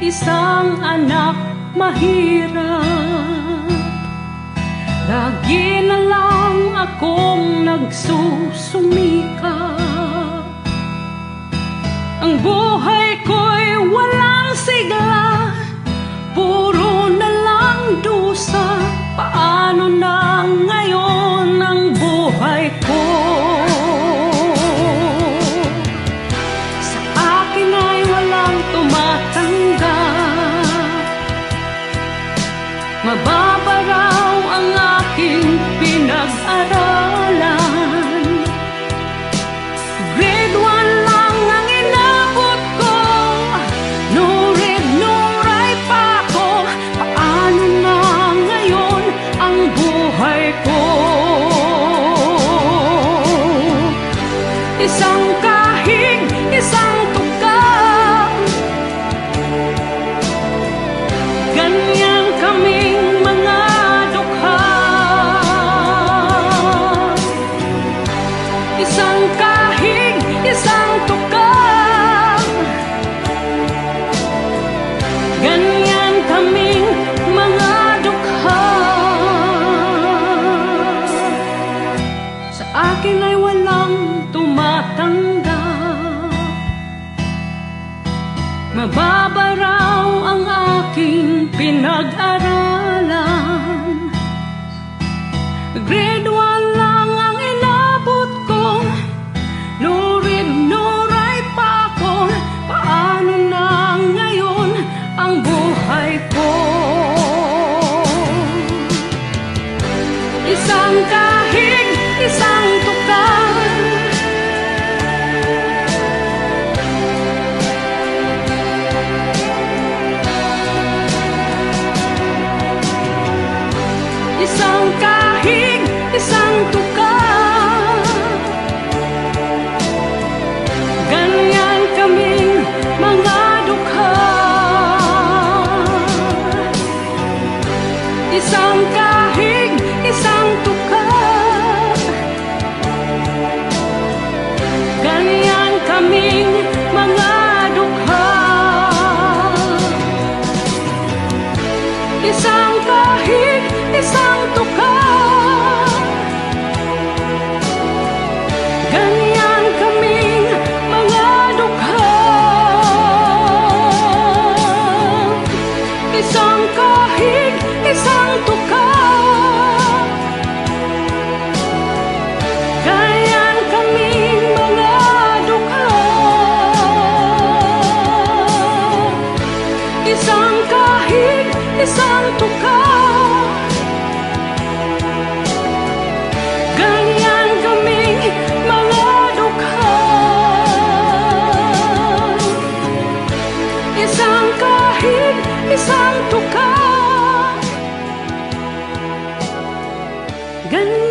isang anak mahirap. Lagi na lang akong nagsusumikap. Ang buhay ko'y walang sigla, puro na lang dusa. Paano na ngayon ang buhay ko? Sa akin ay walang tumatanggap. Mababa raw ang aking pinag-aralan. Grade 1 lang ang inabot ko, no read, no write pa ako. Paano na ngayon ang buhay ko? Isang kahig, isang tukang, ganyan kaming mga dukha. Isang kahig, isang tukang, ganyan kaming mga dukha. Sa akin ay walang tumatanggap. Mababa raw ang aking pinag-aralan. Grade 1 lang ang inabot ko, no read, no write pa ako. Paano na ngayon ang buhay ko? Isang kahig, isang tukang, isang kahig, isang tukang, ganyan kaming mga dukha. Isang kahig, isang tukang, ganyan kaming mga dukha. Isang kahig, isang tukang, ganyan kaming mga dukha. Isang kahig, isang tukang, ganyan kaming mga dukha. Isang kahig, isang tukang, ganyan kaming mga dukha. Isang kahig, isang tukang, ganyan